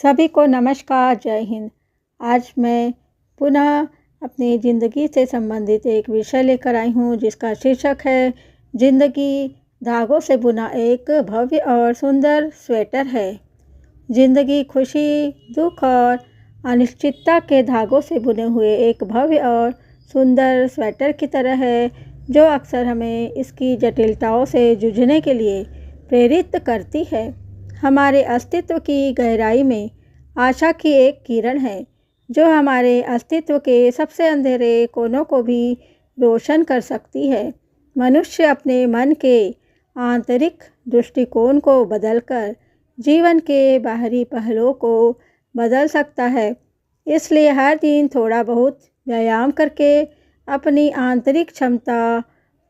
सभी को नमस्कार, जय हिंद। आज मैं पुनः अपनी ज़िंदगी से संबंधित एक विषय लेकर आई हूँ जिसका शीर्षक है ज़िंदगी धागों से बुना एक भव्य और सुंदर स्वेटर है। ज़िंदगी खुशी, दुख और अनिश्चितता के धागों से बुने हुए एक भव्य और सुंदर स्वेटर की तरह है जो अक्सर हमें इसकी जटिलताओं से जूझने के लिए प्रेरित करती है। हमारे अस्तित्व की गहराई में आशा की एक किरण है जो हमारे अस्तित्व के सबसे अंधेरे कोनों को भी रोशन कर सकती है। मनुष्य अपने मन के आंतरिक दृष्टिकोण को बदलकर जीवन के बाहरी पहलुओं को बदल सकता है। इसलिए हर दिन थोड़ा बहुत व्यायाम करके अपनी आंतरिक क्षमता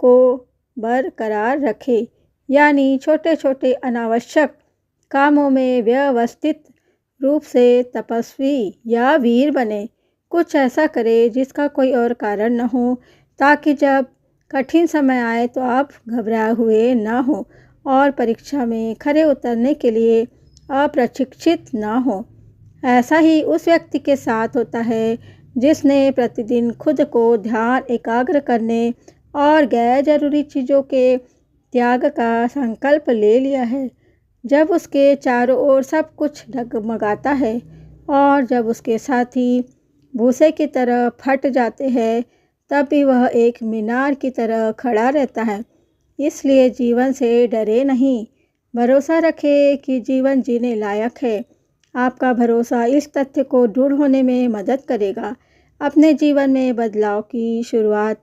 को बरकरार रखें, यानी छोटे छोटे अनावश्यक कामों में व्यवस्थित रूप से तपस्वी या वीर बने। कुछ ऐसा करें जिसका कोई और कारण न हो, ताकि जब कठिन समय आए तो आप घबराए हुए न हो और परीक्षा में खरे उतरने के लिए अप्रशिक्षित न हो। ऐसा ही उस व्यक्ति के साथ होता है जिसने प्रतिदिन खुद को ध्यान एकाग्र करने और गैर जरूरी चीज़ों के त्याग का संकल्प ले लिया है। जब उसके चारों ओर सब कुछ डगमगाता है और जब उसके साथी भूसे की तरह फट जाते हैं, तब भी वह एक मीनार की तरह खड़ा रहता है। इसलिए जीवन से डरे नहीं, भरोसा रखें कि जीवन जीने लायक है। आपका भरोसा इस तथ्य को दृढ़ होने में मदद करेगा। अपने जीवन में बदलाव की शुरुआत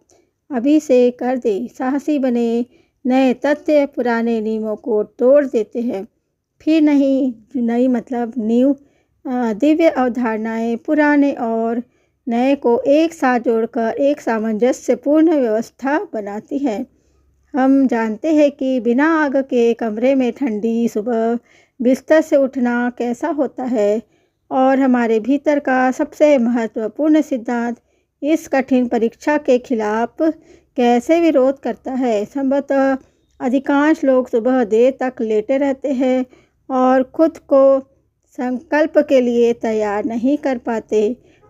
अभी से कर दे। साहसी बने। नए तथ्य पुराने नियमों को तोड़ देते हैं। फिर नई मतलब दिव्य अवधारणाएं पुराने और नए को एक साथ जोड़कर एक सामंजस्यपूर्ण व्यवस्था बनाती है। हम जानते हैं कि बिना आग के कमरे में ठंडी सुबह बिस्तर से उठना कैसा होता है, और हमारे भीतर का सबसे महत्वपूर्ण सिद्धांत इस कठिन परीक्षा के खिलाफ कैसे विरोध करता है। संभवतः अधिकांश लोग सुबह देर तक लेटे रहते हैं और खुद को संकल्प के लिए तैयार नहीं कर पाते।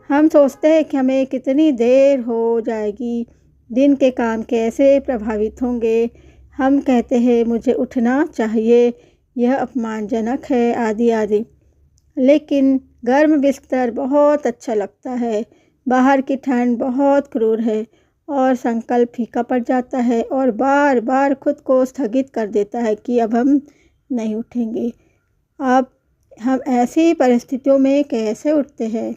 हम सोचते हैं कि हमें कितनी देर हो जाएगी, दिन के काम कैसे प्रभावित होंगे। हम कहते हैं मुझे उठना चाहिए, यह अपमानजनक है, आदि आदि। लेकिन गर्म बिस्तर बहुत अच्छा लगता है, बाहर की ठंड बहुत क्रूर है और संकल्प फीका पड़ जाता है और बार बार खुद को स्थगित कर देता है कि अब हम नहीं उठेंगे। अब हम ऐसी परिस्थितियों में कैसे उठते हैं?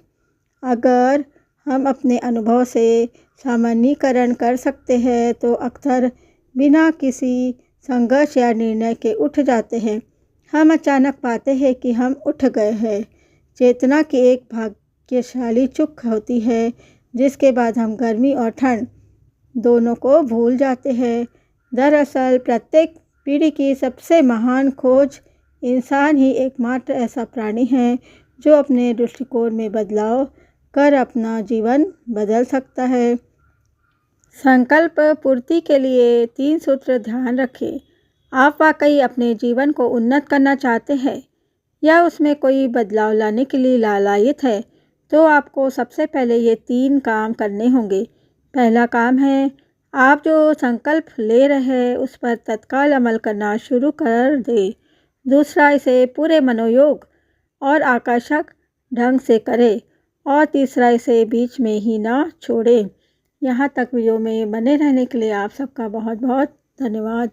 अगर हम अपने अनुभव से सामान्यीकरण कर सकते हैं तो अक्सर बिना किसी संघर्ष या निर्णय के उठ जाते हैं। हम अचानक पाते हैं कि हम उठ गए हैं। चेतना की एक भाग्यशाली चूक होती है जिसके बाद हम गर्मी और ठंड दोनों को भूल जाते हैं। दरअसल प्रत्येक पीढ़ी की सबसे महान खोज इंसान ही एकमात्र ऐसा प्राणी है जो अपने दृष्टिकोण में बदलाव कर अपना जीवन बदल सकता है। संकल्प पूर्ति के लिए 3 सूत्र ध्यान रखें। आप वाकई अपने जीवन को उन्नत करना चाहते हैं या उसमें कोई बदलाव लाने के लिए लालायित है, तो आपको सबसे पहले ये 3 काम करने होंगे। पहला काम है, आप जो संकल्प ले रहे हैं उस पर तत्काल अमल करना शुरू कर दें। दूसरा, इसे पूरे मनोयोग और आकर्षक ढंग से करें। और तीसरा, इसे बीच में ही ना छोड़ें। यहाँ तक वीडियो में बने रहने के लिए आप सबका बहुत बहुत धन्यवाद।